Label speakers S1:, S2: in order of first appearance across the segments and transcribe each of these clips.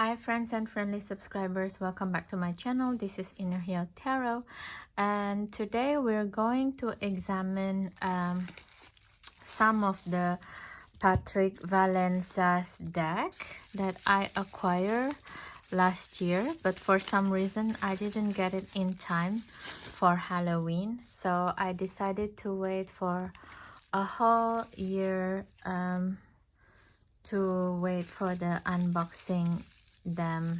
S1: Hi friends and friendly subscribers, welcome back to my channel. This is Inner Heal Tarot, and today we're going to examine some of the Patrick Valencia's deck that I acquired last year, but for some reason I didn't get it in time for Halloween, so I decided to wait for a whole year to wait for the unboxing them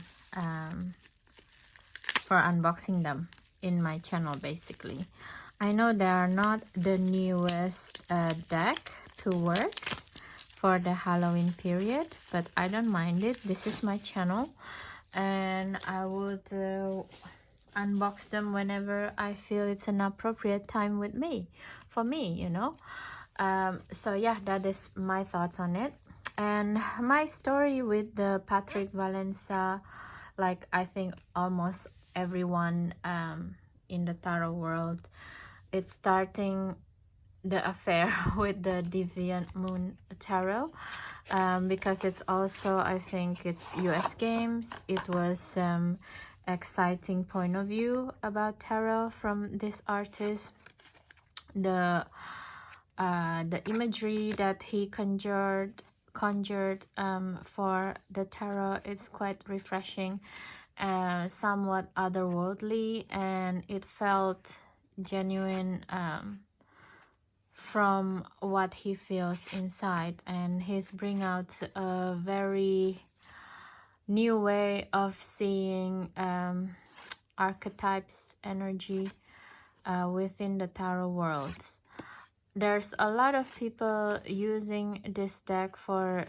S1: in my channel. Basically, I know they are not the newest deck to work for the Halloween period, but I don't mind it. This is my channel and I would unbox them whenever I feel it's an appropriate time with me, for me, you know. So yeah, that is my thoughts on it. And my story with the Patrick Valencia, like I think almost everyone in the tarot world, it's starting the affair with the Deviant Moon Tarot, because it's also, I think it's US games. It was exciting point of view about tarot from this artist. The imagery that he conjured for the tarot is quite refreshing, somewhat otherworldly, and it felt genuine from what he feels inside. And he's bring out a very new way of seeing archetypes energy within the tarot world. There's a lot of people using this deck for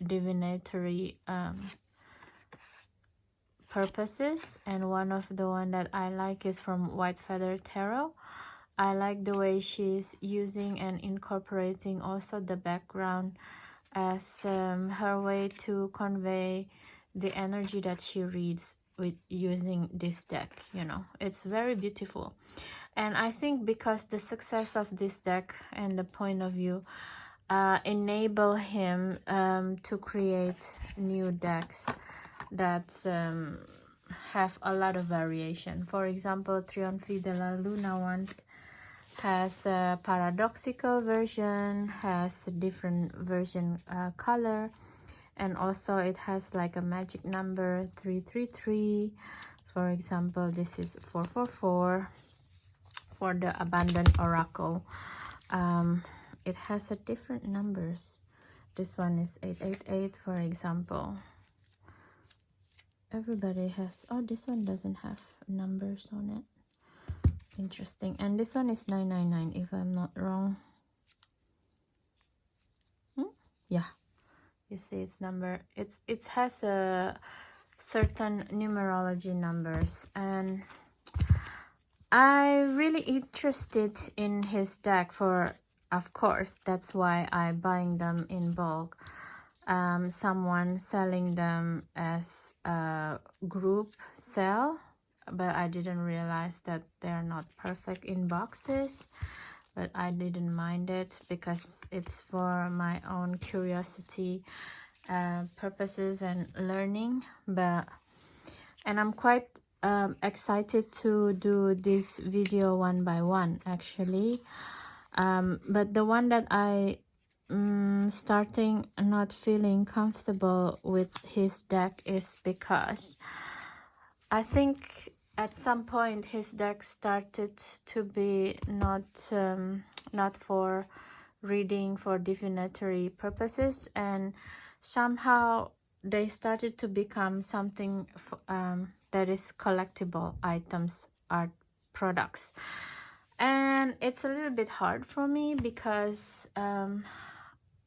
S1: divinatory purposes, and one of the one that I like is from White Feather Tarot. I like the way she's using and incorporating also the background as her way to convey the energy that she reads with using this deck. You know, it's very beautiful. And I think because the success of this deck and the point of view enable him to create new decks that have a lot of variation. For example, Trionfi de la Luna ones has a paradoxical version, has a different version color, and also it has like a magic number 333. For example, this is 444. For the Abundant Oracle, it has a different numbers. This one is 888, for example. Everybody has, oh, this one doesn't have numbers on it. Interesting. And this one is 999, if I'm not wrong. Yeah, you see its number. It has a certain numerology numbers, and I really interested in his deck for, of course, that's why I buying them in bulk. Someone selling them as a group sale, but I didn't realize that they're not perfect in boxes, but I didn't mind it because it's for my own curiosity purposes and learning. And I'm quite excited to do this video one by one, actually. But the one that I starting not feeling comfortable with his deck is because I think at some point his deck started to be not for reading for divinatory purposes, and somehow they started to become something that is collectible items, art products. And it's a little bit hard for me because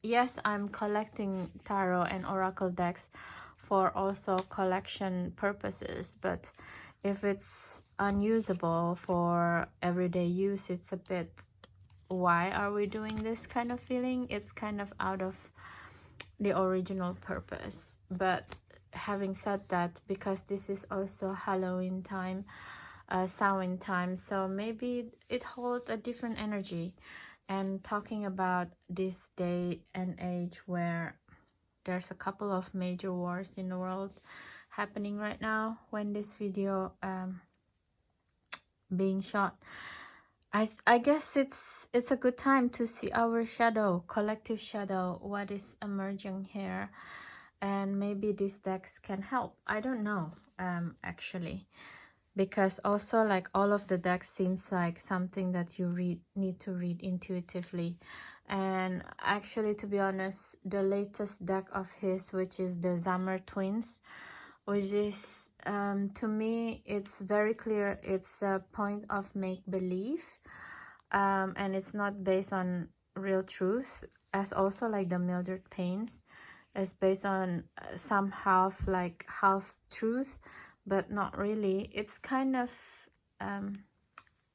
S1: yes, I'm collecting tarot and oracle decks for also collection purposes, but if it's unusable for everyday use, it's a bit, why are we doing this kind of feeling? It's kind of out of the original purpose. But having said that, because this is also Halloween time, Samhain time, so maybe it holds a different energy. And talking about this day and age where there's a couple of major wars in the world happening right now when this video being shot. I guess it's a good time to see our shadow, collective shadow, what is emerging here, and maybe these decks can help. I don't know, actually, because also like all of the decks seems like something that you need to read intuitively. And actually, to be honest, the latest deck of his, which is the Zammer Twins, which is to me it's very clear it's a point of make-believe, and it's not based on real truth, as also like the Mildred Pains is based on some half truth, but not really. It's kind of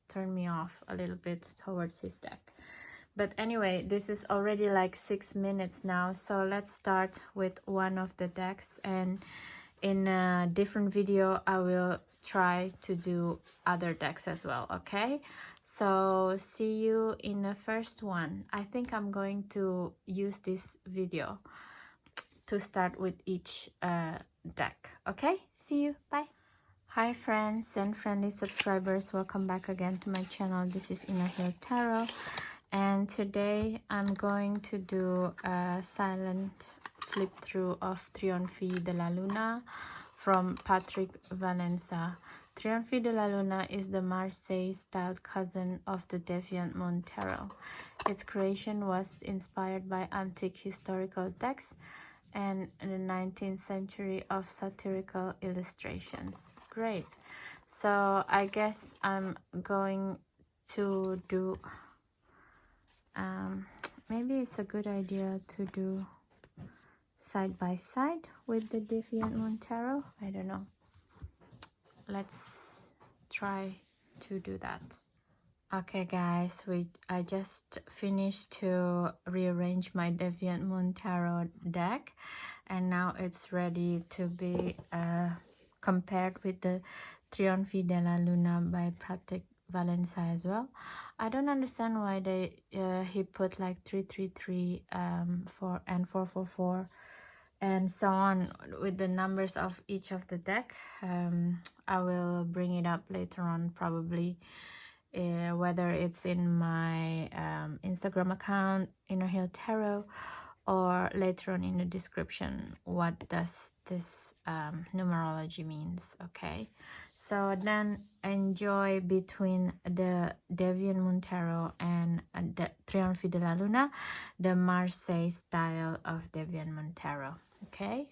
S1: turned me off a little bit towards his deck. But anyway, this is already like 6 minutes now, so let's start with one of the decks, and in a different video I will try to do other decks as well. Okay, so see you in the first one. I think I'm going to use this video to start with each deck. Okay, see you, bye. Hi friends and friendly subscribers, welcome back again to my channel. This is Inner Hill Tarot, and today I'm going to do a silent flip through of Trionfi de la Luna from Patrick Valença. Trionfi de la Luna is the Marseille-styled cousin of the Deviant Moon Tarot. Its creation was inspired by antique historical texts and the 19th century of satirical illustrations. Great. So I guess I'm going to do maybe it's a good idea to do side by side with the Deviant Moon Tarot. I don't know. Let's try to do that. Okay guys, I just finished to rearrange my Deviant Moon Tarot deck, and now it's ready to be compared with the Trionfi de la Luna by Patrick Valença as well. I don't understand why he put like 333 4 and 444 and so on with the numbers of each of the deck. I will bring it up later on, probably, whether it's in my Instagram account, Inner Hill Tarot, or later on in the description what does this numerology means. Okay, so then enjoy between the Deviant Moon Tarot and the Trionfi de la Luna, the Marseille style of Deviant Moon Tarot. Okay.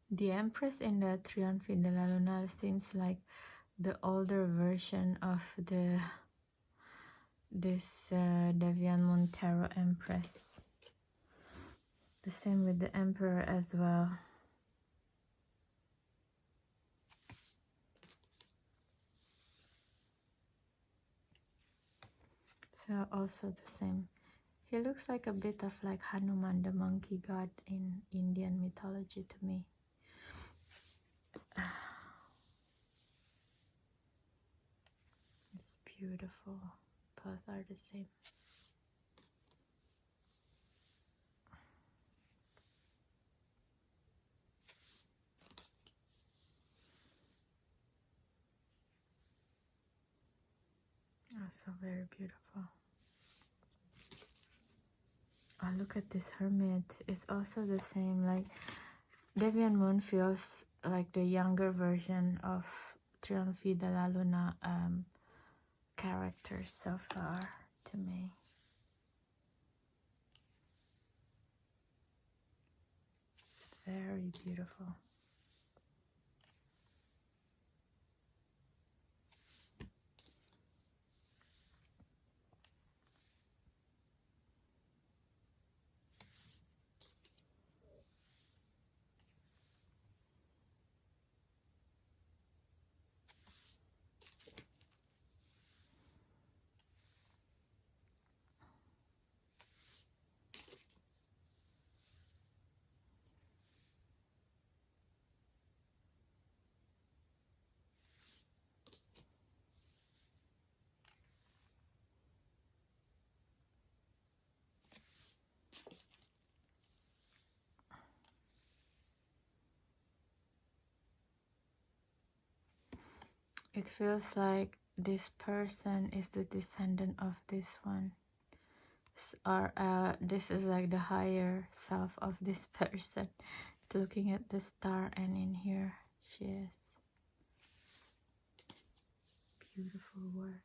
S1: The Empress in the Trionfi de la Luna seems like the older version of this Deviant Moon Tarot Empress. The same with the Emperor as well. So also the same. He looks like a bit of like Hanuman, the monkey god in Indian mythology to me. It's beautiful. Both are the same. Also very beautiful. Oh, look at this Hermit. It's also the same. Like Deviant Moon feels like the younger version of Trionfi de la Luna characters so far to me. Very beautiful. it feels like this person is the descendant of this one, or this is like the higher self of this person. It's looking at the star, and in here she is. Beautiful work.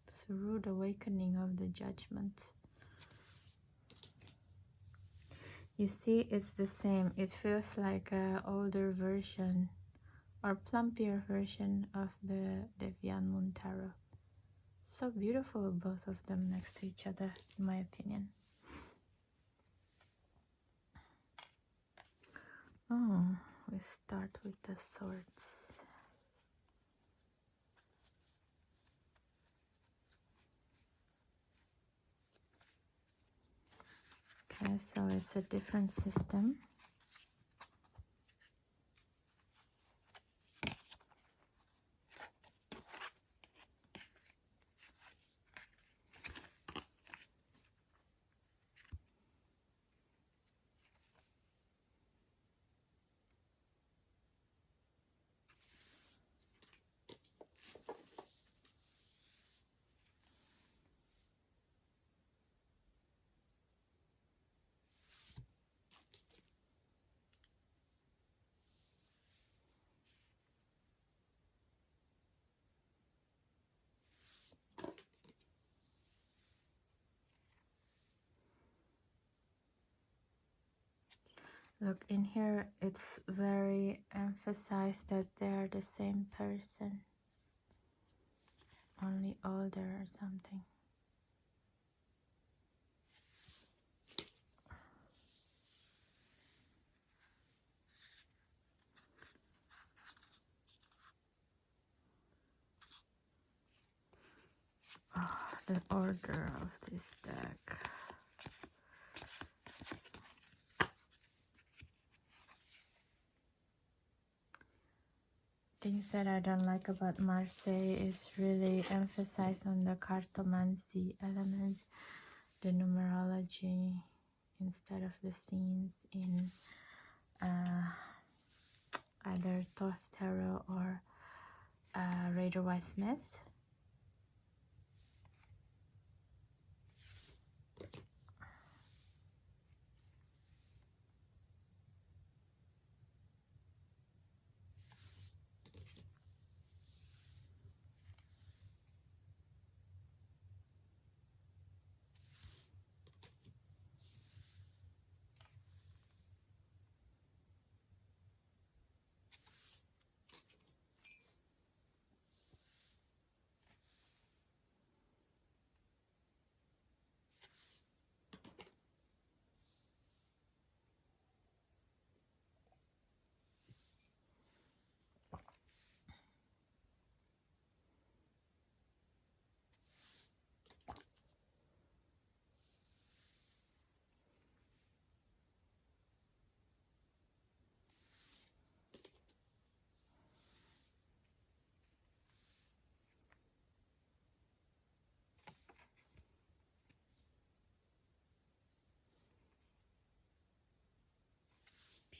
S1: It's a rude awakening of the judgment. You see, it's the same. It feels like an older version or plumpier version of the Devian Moon Tarot. So beautiful, both of them next to each other, in my opinion. Oh, we start with the swords. Okay, so it's a different system. Look, in here, it's very emphasized that they're the same person, only older or something. Oh, the order of this deck. Things that I don't like about Marseille is really emphasized on the cartomancy element, the numerology, instead of the scenes in either Thoth Tarot or Rider-Waite-Smith.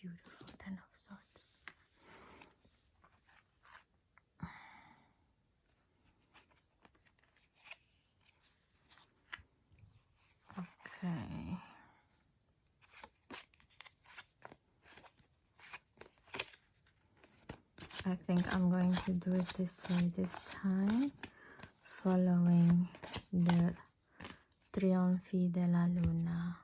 S1: Beautiful, Ten of Swords. Okay. I think I'm going to do it this way this time, following the Trionfi della Luna.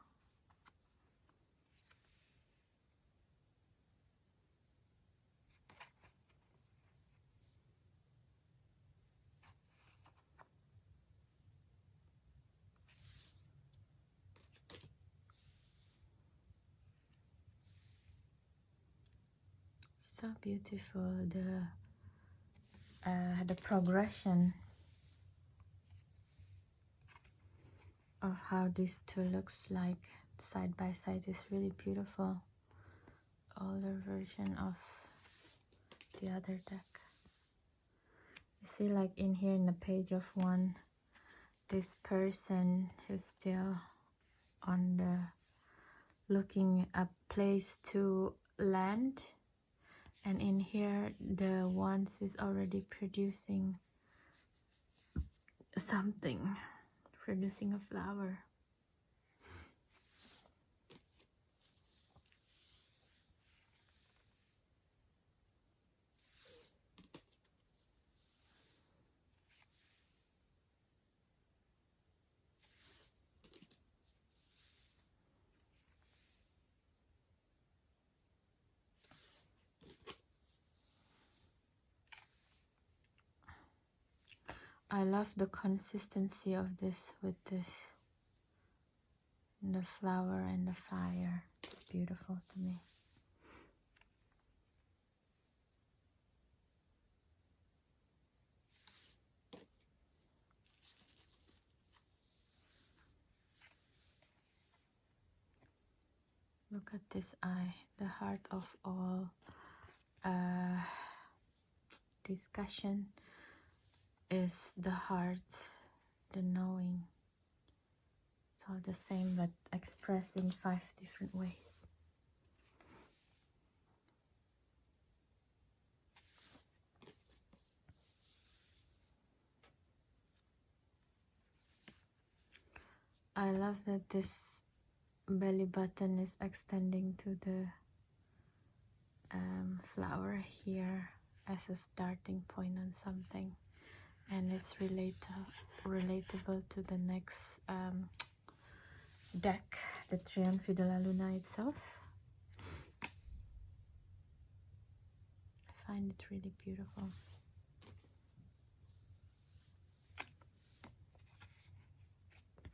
S1: So beautiful, the progression of how these two looks like side by side is really beautiful. older version of the other deck. You see, like in here in the page of one, this person is still on the looking a place to land, and in here the wands is already producing something, producing a flower. I love the consistency of this with this, the flower and the fire. It's beautiful to me. Look at this eye, the heart of all discussion is the heart, the knowing. It's all the same but expressed in 5 different ways. I love that this belly button is extending to the flower here as a starting point on something, and it's relatable to the next deck, the Trionfo de la Luna itself. I find it really beautiful.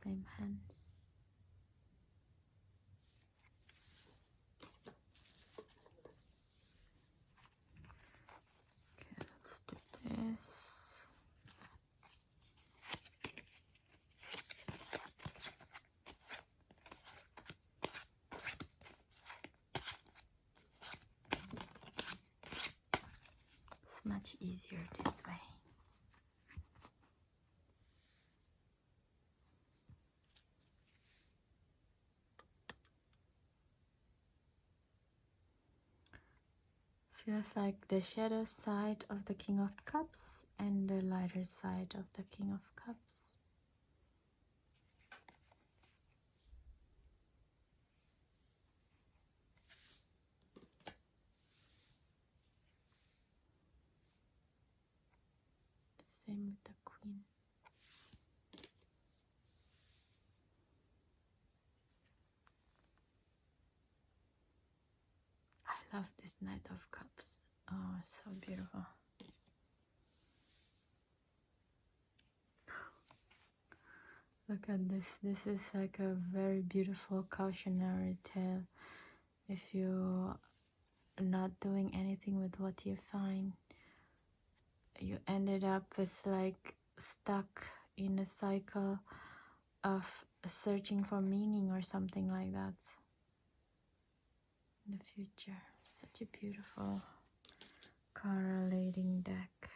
S1: Same hands. Okay, let's do this. It's much easier this way. Feels like the shadow side of the King of Cups and the lighter side of the King of Cups. Same with the Queen. I love this Knight of Cups. Oh, it's so beautiful. Look at this. This is like a very beautiful cautionary tale. If you're not doing anything with what you find, you ended up as like stuck in a cycle of searching for meaning or something like that in the future. Such a beautiful correlating deck.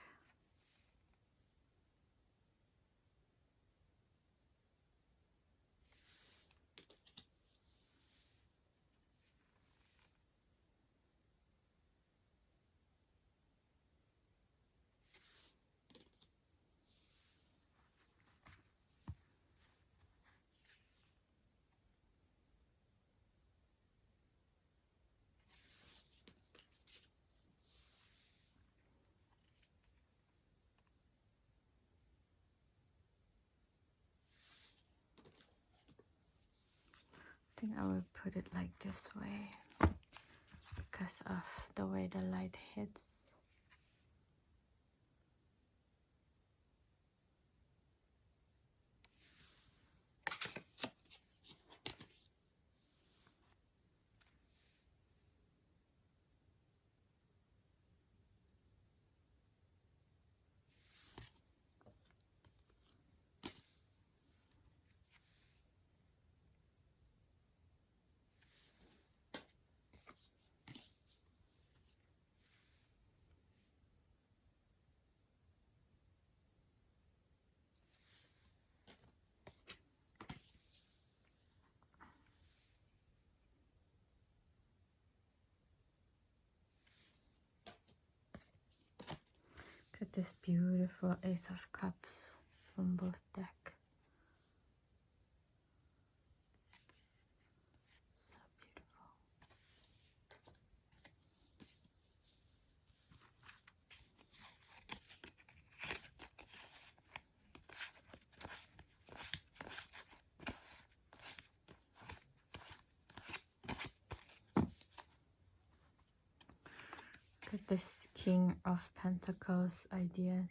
S1: I think I will put it like this way because of the way the light hits. at this beautiful Ace of Cups from both deck. So beautiful. Look at this King of Pentacles ideas.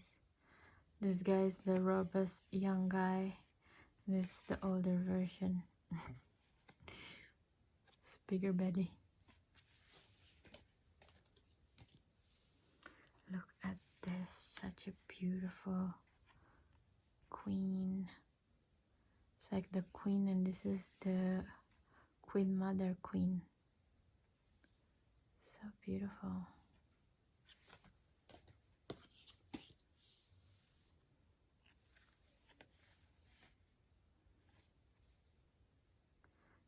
S1: This guy is the robust young guy. This is the older version. It's a bigger belly. Look at this, such a beautiful queen. It's like the queen, and this is the queen mother queen. So beautiful.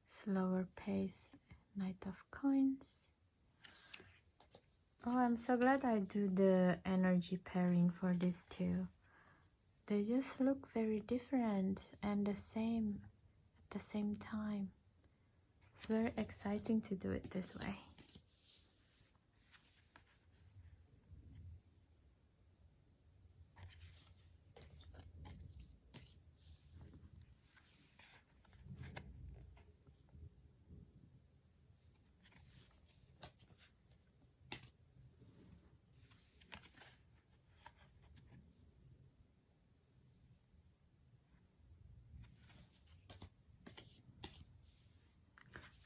S1: Slower pace, Knight of Coins. Oh, I'm so glad I do the energy pairing for these two. They just look very different and the same at the same time. It's very exciting to do it this way.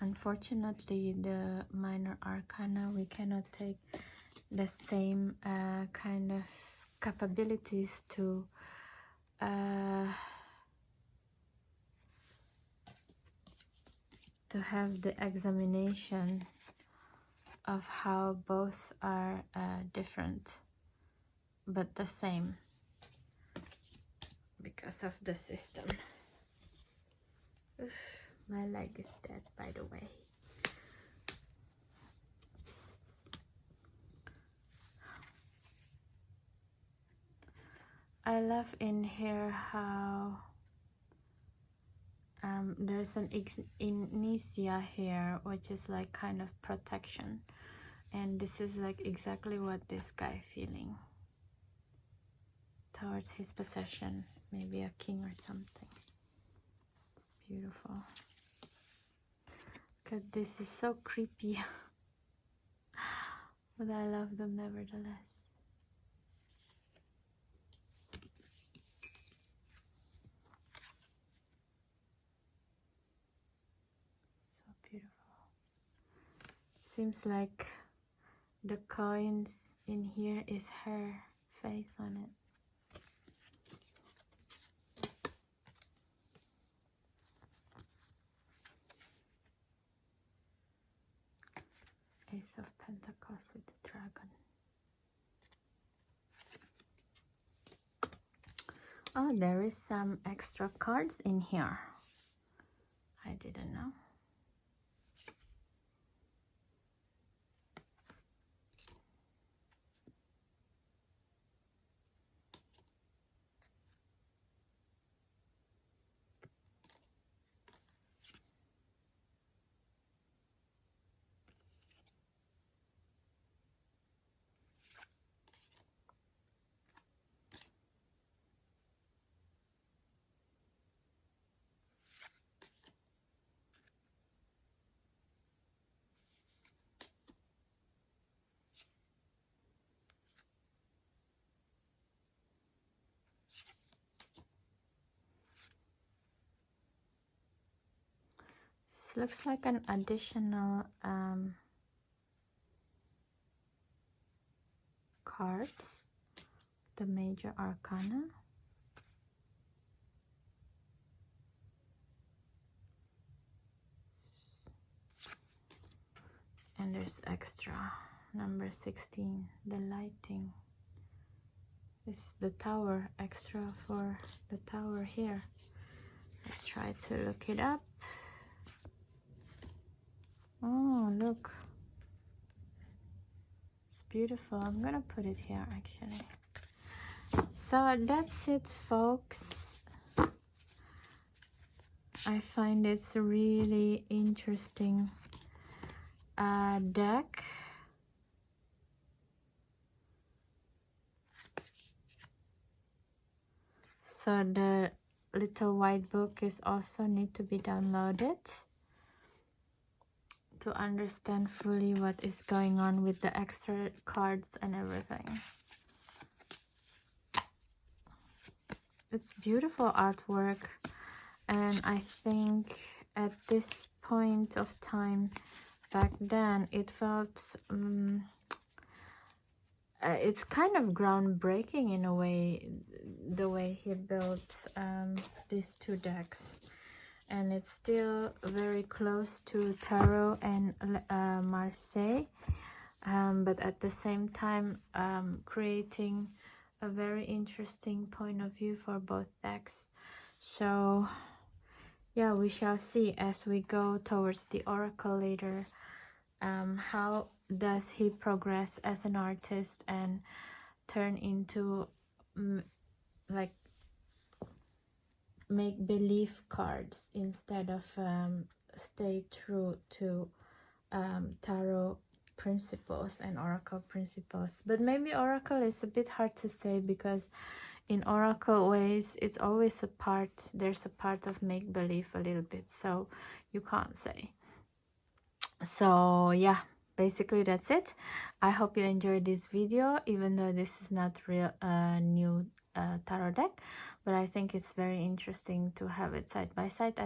S1: Unfortunately, the minor arcana, we cannot take the same kind of capabilities to have the examination of how both are different but the same because of the system. Oof, my leg is dead, by the way. I love in here how there's an Initia here, which is like kind of protection, and this is like exactly what this guy feeling towards his possession, maybe a king or something. It's beautiful. Because this is so creepy, but I love them nevertheless. So beautiful. Seems like the coins in here is her face on it. Ace of Pentacles with the dragon. Oh, there is some extra cards in here. I didn't know. This looks like an additional cards, the major arcana. And there's extra, number 16, the lighting. This is the tower, extra for the tower here. Let's try to look it up. Oh, look. It's beautiful. I'm gonna put it here actually. So that's it, folks. I find it's a really interesting deck. So the little white book is also need to be downloaded to understand fully what is going on with the extra cards and everything. It's beautiful artwork, and I think at this point of time back then it felt it's kind of groundbreaking in a way, the way he built these two decks, and it's still very close to Tarot and Marseille, but at the same time creating a very interesting point of view for both decks. So yeah, we shall see as we go towards the oracle later, how does he progress as an artist and turn into like make-believe cards instead of stay true to tarot principles and oracle principles. But maybe oracle is a bit hard to say, because in oracle ways it's always there's a part of make-believe a little bit, so you can't say. So yeah, basically that's it. I hope you enjoyed this video, even though this is not real new tarot deck, but I think it's very interesting to have it side by side.